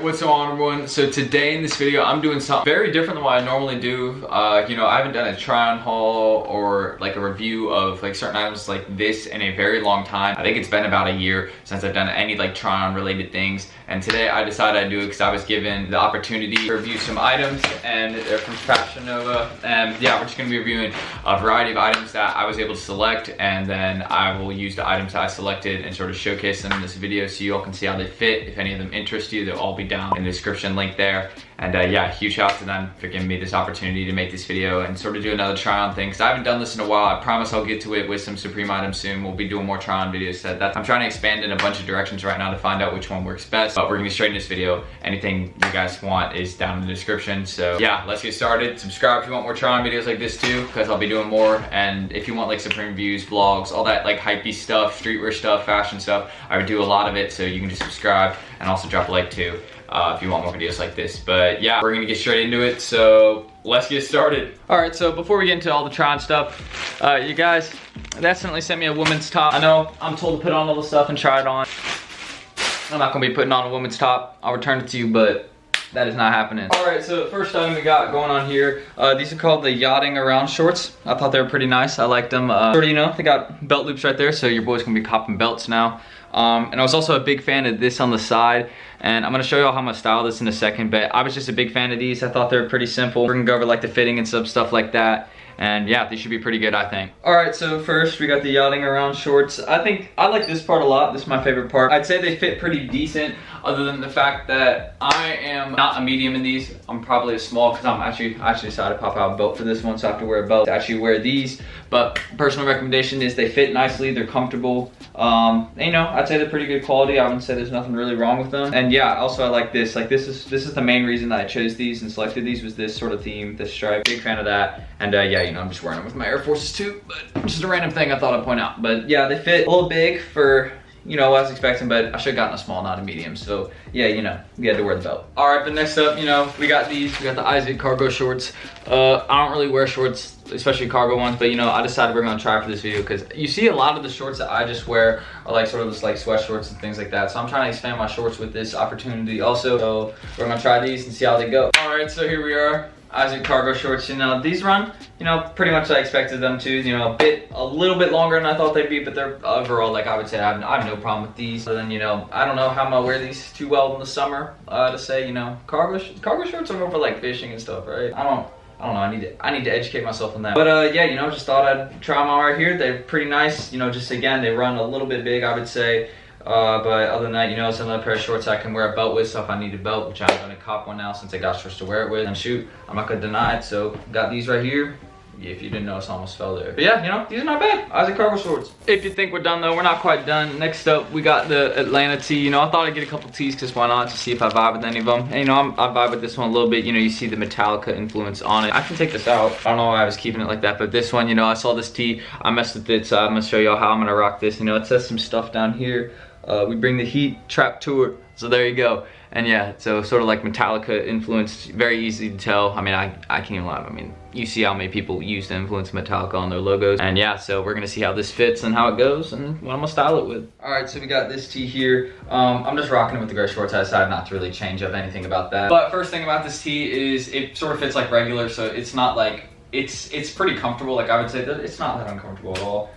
what's going on, everyone? So today in this video, I'm doing something very different than what I normally do. You know, I haven't done a try-on haul or like a review of like certain items like this in a very long time. I think it's been about a year since I've done any like try-on related things. And today I decided I'd do it because I was given the opportunity to review some items, and they're from Fashionnova. And yeah, we're just gonna be reviewing a variety of items that I was able to select, and then I will use the items that I selected and sort of showcase them in this video so you all can see how they fit. If any of them interest you, they'll all be down in the description link there. And yeah, huge shout out to them for giving me this opportunity to make this video and sort of do another try-on thing, because I haven't done this in a while. I promise I'll get to it with some Supreme items soon. We'll be doing more try-on videos. So I'm trying to expand in a bunch of directions right now to find out which one works best. But we're gonna be straight in this video. Anything you guys want is down in the description. So yeah, let's get started. Subscribe if you want more try-on videos like this too, because I'll be doing more. And if you want like Supreme reviews, vlogs, all that like hypey stuff, streetwear stuff, fashion stuff, I would do a lot of it. So you can just subscribe and also drop a like too. If you want more videos like this. But yeah, we're gonna get straight into it, so let's get started. All right, so before we get into all the try-on stuff, you guys, they accidentally sent me a woman's top. I know I'm told to put on all the stuff and try it on. I'm not gonna be putting on a woman's top. I'll return it to you, but that is not happening. All right, so the first item we got going on here, these are called the Yachting around shorts. I thought they were pretty nice. I liked them. Sort of, you know, they got belt loops right there, so your boy's gonna be copping belts now. And I was also a big fan of this on the side, and I'm gonna show y'all how I'm gonna style this in a second, but I was just a big fan of these. I thought they were pretty simple. We're gonna go over like the fitting and stuff like that. And yeah, these should be pretty good, I think. All right, so first we got the Yachting around shorts. I like this part a lot. This is my favorite part. I'd say they fit pretty decent, other than the fact that I am not a medium in these. I'm probably a small, because I actually decided to pop out a belt for this one, so I have to wear a belt to actually wear these. But personal recommendation is they fit nicely, they're comfortable. And, you know, I'd say they're pretty good quality. I wouldn't say there's nothing really wrong with them. And yeah, also I like this. Like this is the main reason that I chose these and selected these, was this sort of theme, this stripe. Big fan of that. And yeah, you know, I'm just wearing them with my Air Forces too, but just a random thing I thought I'd point out. But yeah, they fit a little big for, you know, what I was expecting, but I should have gotten a small, not a medium. So yeah, you know, we had to wear the belt. All right, but next up, you know, we got these. We got the Isaac cargo shorts. I don't really wear shorts, especially cargo ones, but you know, I decided we're gonna try for this video because you see a lot of the shorts that I just wear are like sort of just like sweat shorts and things like that. So I'm trying to expand my shorts with this opportunity also. So we're gonna try these and see how they go. All right, so here we are. Isaac cargo shorts, you know, these run, you know, pretty much I expected them to, you know, a little bit longer than I thought they'd be, but they're overall, like I would say, I have no problem with these. So then, you know, I don't know how I'm gonna wear these too well in the summer, to say, you know, cargo shorts are more for like fishing and stuff, right? I don't know, I need to educate myself on that. But yeah, you know, just thought I'd try them out right here. They're pretty nice, you know, just again, they run a little bit big, I would say. But other than that, you know, it's another pair of shorts I can wear a belt with, so if I need a belt, which I'm gonna cop one now since I got shorts to wear it with, and shoot, I'm not gonna deny it. So got these right here. If you didn't notice, I almost fell there. But yeah, you know, these are not bad. Isaac cargo shorts. If you think we're done though, we're not quite done. Next up, we got the Atlanta tee. You know, I thought I'd get a couple tees, because why not, to see if I vibe with any of them. And you know, I vibe with this one a little bit. You know, you see the Metallica influence on it. I can take this out. I don't know why I was keeping it like that, but this one, you know, I saw this tee, I messed with it, so I'm gonna show y'all how I'm gonna rock this. You know, it says some stuff down here. We bring the heat, trap tour. So there you go. And yeah, so sort of like Metallica influence, very easy to tell. I mean, I can't even lie. I mean, you see how many people use the influence Metallica on their logos. And yeah, so we're gonna see how this fits and how it goes and what I'm gonna style it with. All right, so we got this tee here. I'm just rocking it with the gray shorts. I decided not to really change up anything about that. But first thing about this tee is it sort of fits like regular, so it's not like, it's pretty comfortable. Like I would say that it's not that uncomfortable at all.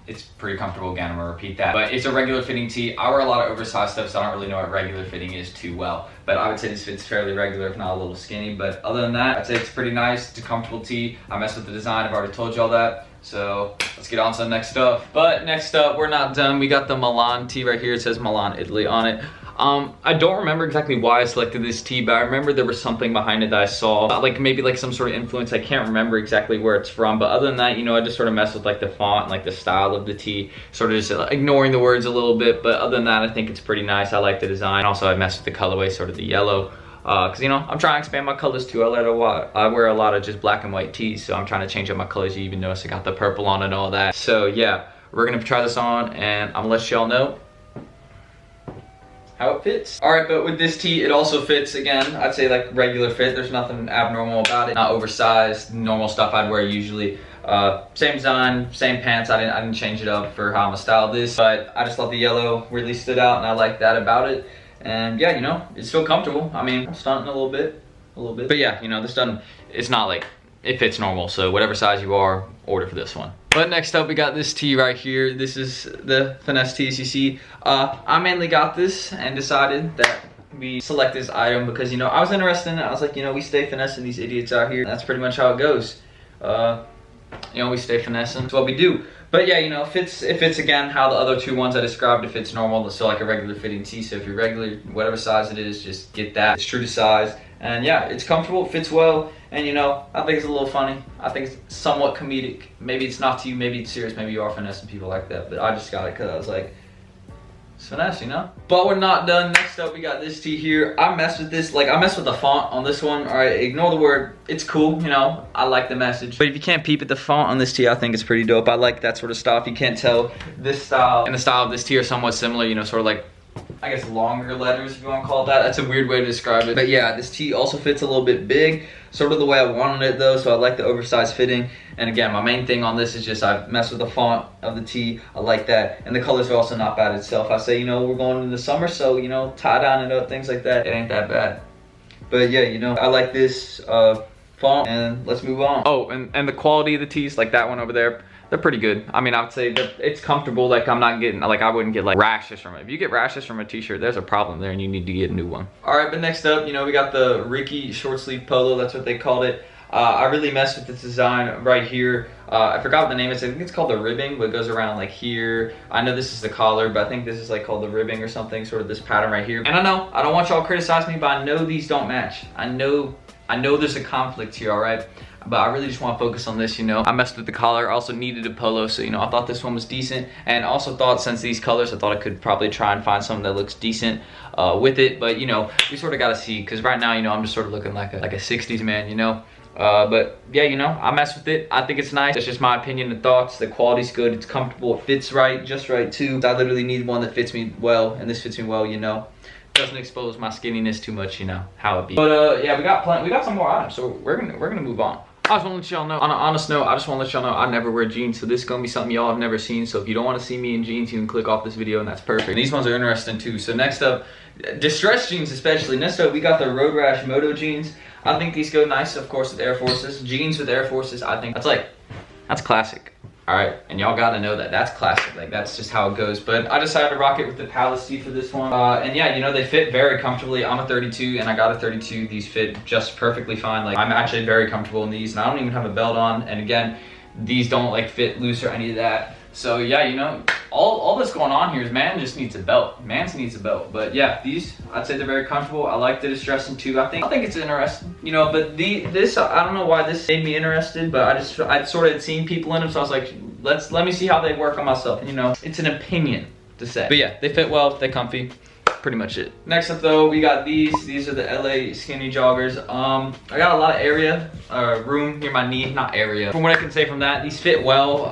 It's pretty comfortable. Again, I'm gonna repeat that, but it's a regular fitting tee. I wear a lot of oversized stuff, so I don't really know what regular fitting is too well, but I would say this fits fairly regular, if not a little skinny. But other than that, I'd say it's pretty nice. It's a comfortable tee. I messed with the design. I've already told you all that. So let's get on to the next stuff. But next up, we're not done. We got the Milan tee right here. It says Milan, Italy on it. I don't remember exactly why I selected this tee, but I remember there was something behind it that I saw, like maybe like some sort of influence. I can't remember exactly where it's from, but other than that, you know, I just sort of messed with like the font and like the style of the tee, sort of just ignoring the words a little bit. But other than that, I think it's pretty nice. I like the design. Also, I messed with the colorway, sort of the yellow, because you know, I'm trying to expand my colors too. I wear a lot of just black and white tees, so I'm trying to change up my colors. You even notice I got the purple on and all that. So yeah, we're gonna try this on, and I'm gonna let y'all know how it fits. All right, but with this tee, it also fits, again, I'd say like regular fit. There's nothing abnormal about it. Not oversized, normal stuff I'd wear usually. Same design, same pants. I didn't change it up for how I'm gonna style this, but I just thought the yellow really stood out, and I like that about it. And yeah, you know, it's still comfortable. I mean, I'm stunting a little bit. But yeah, you know, this doesn't, it's not like, it fits normal. So whatever size you are, order for this one. But next up, we got this tee right here. This is the Finesse tee, as you see. I mainly got this and decided that we select this item because, you know, I was interested in it. I was like, you know, we stay finessing these idiots out here. That's pretty much how it goes. You know, we stay finessing. That's what we do. But yeah, you know, it fits again how the other two ones I described. It fits normal. It's still like a regular fitting tee. So if you're regular, whatever size it is, just get that. It's true to size. And yeah, it's comfortable, it fits well. And you know, I think it's a little funny. I think it's somewhat comedic. Maybe it's not to you, maybe it's serious. Maybe you are finessing people like that. But I just got it because I was like, it's finesse, you know? But we're not done. Next up, we got this tee here. I messed with this, like I messed with the font on this one. All right, ignore the word. It's cool, you know? I like the message. But if you can't peep at the font on this tee, I think it's pretty dope. I like that sort of style. If you can't tell, this style and the style of this tee are somewhat similar, you know, sort of like, I guess longer letters, if you want to call it that. That's a weird way to describe it. But yeah, this tee also fits a little bit big, sort of the way I wanted it though, so I like the oversized fitting. And again, my main thing on this is just I mess with the font of the tee. I like that. And the colors are also not bad itself. I say, you know, we're going into the summer, so, you know, tie down it up, things like that. It ain't that bad. But yeah, you know, I like this font, and let's move on. Oh, and the quality of the tees, like that one over there, they're pretty good. I mean, I would say that it's comfortable. Like I'm not getting, like I wouldn't get like rashes from it. If you get rashes from a t-shirt, there's a problem there and you need to get a new one. All right, but next up, you know, we got the Ricky short sleeve polo. That's what they called it. I really messed with this design right here. I forgot what the name is. I think it's called the ribbing, but it goes around like here. I know this is the collar, but I think this is like called the ribbing or something, sort of this pattern right here. And I know, I don't want y'all to criticize me, but I know these don't match. I know there's a conflict here, all right? But I really just want to focus on this, you know. I messed with the collar. I also needed a polo, so, you know, I thought this one was decent. And also thought, since these colors, I thought I could probably try and find something that looks decent with it. But, you know, we sort of got to see, because right now, you know, I'm just sort of looking like a 60s man, you know. But yeah, you know, I mess with it. I think it's nice. That's just my opinion and thoughts. The quality's good. It's comfortable. It fits right, just right too. I literally need one that fits me well, and this fits me well, you know. Doesn't expose my skinniness too much, you know, how it be. But yeah, we got some more items, so we're gonna move on. I just want to let y'all know, on an honest note, I just want to let y'all know I never wear jeans, so this is going to be something y'all have never seen. So if you don't want to see me in jeans, you can click off this video, and that's perfect. And these ones are interesting too. So next up, distressed jeans especially. Next up, we got the Rash Moro Jeans. I think these go nice, of course, with Air Forces. Jeans with Air Forces, I think that's classic. All right, and y'all gotta know that that's classic. Like, that's just how it goes. But I decided to rock it with the Palace tee for this one. And yeah, you know, they fit very comfortably. I'm a 32 and I got a 32. These fit just perfectly fine. Like, I'm actually very comfortable in these, and I don't even have a belt on. And again, these don't like fit loose or any of that. So yeah, you know, all that's going on here is man just needs a belt. Man needs a belt. But yeah, these, I'd say they're very comfortable. I like the distressing too. I think it's interesting, you know. But this, I don't know why this made me interested, but I sort of had seen people in them, so I was like, let me see how they work on myself. You know, it's an opinion to say. But yeah, they fit well, they're comfy. Pretty much it. Next up though, we got these are the LA Skinny Joggers. I got a lot of area, room near my knee, not area. From what I can say from that, these fit well,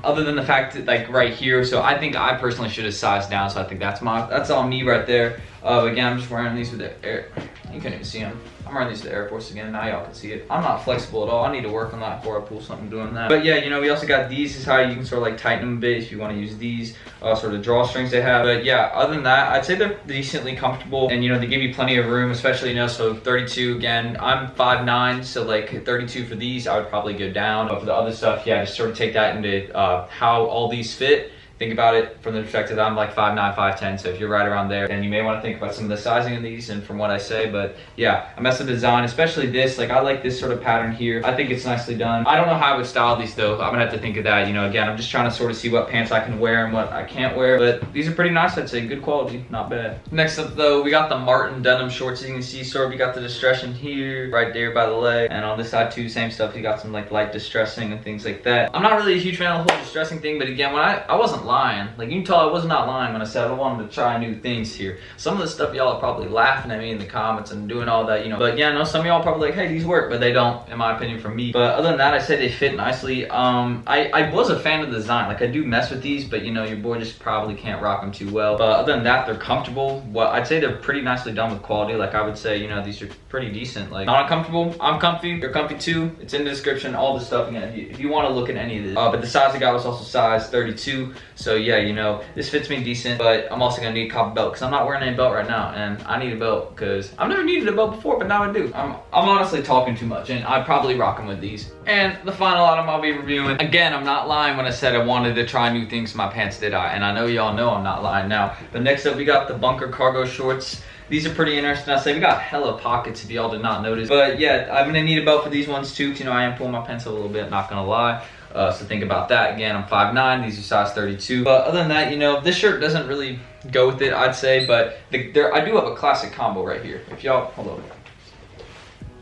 other than the fact that like right here, so I think I personally should have sized down, so I think that's on me right there. Again, I'm just wearing these with the air, you can't even see them. I'm wearing these with the Air Force again, now y'all can see it. I'm not flexible at all, I need to work on that before I pull something doing that. But yeah, you know, we also got these. This is how you can sort of like tighten them a bit if you want to use these, sort of drawstrings they have. But yeah, other than that, I'd say they're decently comfortable, and you know, they give you plenty of room, especially, you know, so 32, again, I'm 5'9", so like 32 for these, I would probably go down. But for the other stuff, yeah, just sort of take that into how all these fit. Think about it from the perspective that I'm like 5'9", 5'10", so if you're right around there, then you may want to think about some of the sizing of these and from what I say. But yeah, I mess with design, especially this. Like, I like this sort of pattern here. I think it's nicely done. I don't know how I would style these though. I'm gonna have to think of that. You know, again, I'm just trying to sort of see what pants I can wear and what I can't wear. But these are pretty nice, I'd say. Good quality, not bad. Next up though, we got the Martin denim shorts. As you can see, sort of, you got the distressing here, right there by the leg. And on this side too, same stuff. You got some like light distressing and things like that. I'm not really a huge fan of the whole distressing thing, but again, when I wasn't lying. Like, you can tell I was not lying when I said I wanted to try new things here. Some of the stuff y'all are probably laughing at me in the comments and doing all that, you know. But yeah, I know some of y'all probably like, hey, these work, but they don't, in my opinion, for me. But other than that, I say they fit nicely. I was a fan of the design. Like, I do mess with these, but you know, your boy just probably can't rock them too well. But other than that, they're comfortable. Well, I'd say they're pretty nicely done with quality. Like, I would say, you know, these are pretty decent. Like, not uncomfortable. I'm comfy. You're comfy too. It's in the description. All the stuff again. If you want to look at any of this. But the size I got was also size 32. So yeah, you know, this fits me decent, but I'm also gonna need a copper belt because I'm not wearing any belt right now, and I need a belt because I've never needed a belt before, but now I do. I'm honestly talking too much, and I'd probably rock them with these. And the final item I'll be reviewing, again, I'm not lying when I said I wanted to try new things in my pants, did I? And I know y'all know I'm not lying now. But next up, we got the bunker cargo shorts. These are pretty interesting. I say we got hella pockets if y'all did not notice. But yeah, I'm gonna need a belt for these ones too, because you know I am pulling my pants up a little bit, not gonna lie. So think about that. Again, I'm 5'9", these are size 32. But other than that, you know, this shirt doesn't really go with it, I'd say. But I do have a classic combo right here. If y'all, hold on.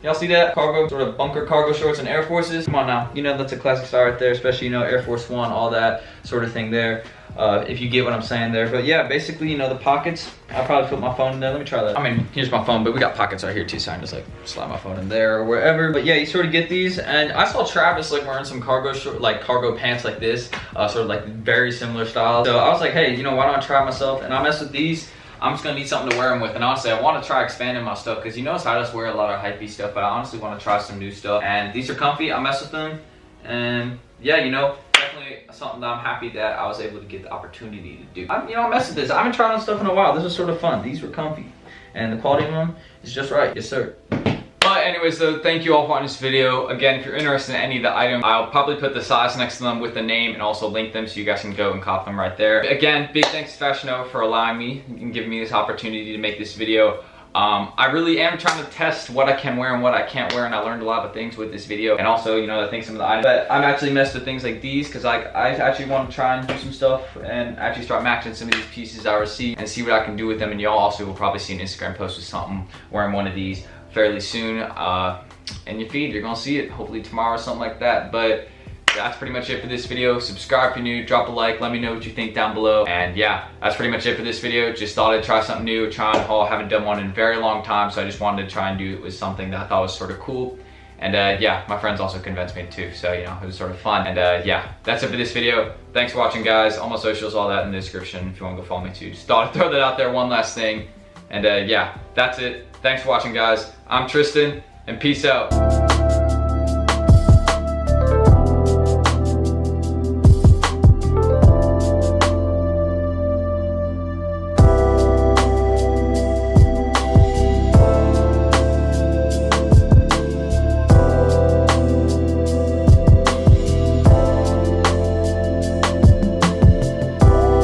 Y'all see that? Cargo, sort of bunker cargo shorts and Air Forces. Come on now, you know that's a classic style right there, especially, you know, Air Force One, all that sort of thing there. If you get what I'm saying there. But yeah, basically, you know, the pockets, I'll probably put my phone in there. Let me try that. I mean, here's my phone, but we got pockets right here too, so I can just like slide my phone in there or wherever. But yeah, you sort of get these. And I saw Travis like wearing some cargo short, like cargo pants like this, sort of like very similar styles. So I was like, hey, you know, why don't I try myself? And I mess with these. I'm just gonna need something to wear them with, and honestly, I want to try expanding my stuff because you notice I just wear a lot of hypey stuff, but I honestly want to try some new stuff. And these are comfy. I mess with them, and yeah, you know, definitely something that I'm happy that I was able to get the opportunity to do. You know, I mess with this. I haven't tried on stuff in a while. This was sort of fun. These were comfy, and the quality of them is just right. Yes, sir. But anyways, so thank you all for watching this video. Again, if you're interested in any of the items, I'll probably put the size next to them with the name and also link them so you guys can go and cop them right there. Again, big thanks to Fashionnova for allowing me and giving me this opportunity to make this video. I really am trying to test what I can wear and what I can't wear, and I learned a lot of things with this video, and also, you know, I think some of the items. But I'm actually messed with things like these because I actually want to try and do some stuff and actually start matching some of these pieces I receive and see what I can do with them. And y'all also will probably see an Instagram post with something wearing one of these fairly soon in your feed. You're gonna see it hopefully tomorrow or something like that. But that's pretty much it for this video. Subscribe if you're new, drop a like, let me know what you think down below. And yeah, that's pretty much it for this video. Just thought I'd try something new, try on haul. Haven't done one in a very long time, so I just wanted to try and do it with something that I thought was sort of cool. And yeah, my friends also convinced me too, so you know, it was sort of fun. And yeah, that's it for this video. Thanks for watching, guys. All my socials, all that in the description if you want to go follow me too. Just thought I'd throw that out there, one last thing. And yeah, that's it. Thanks for watching, guys. I'm Tristan, and peace out.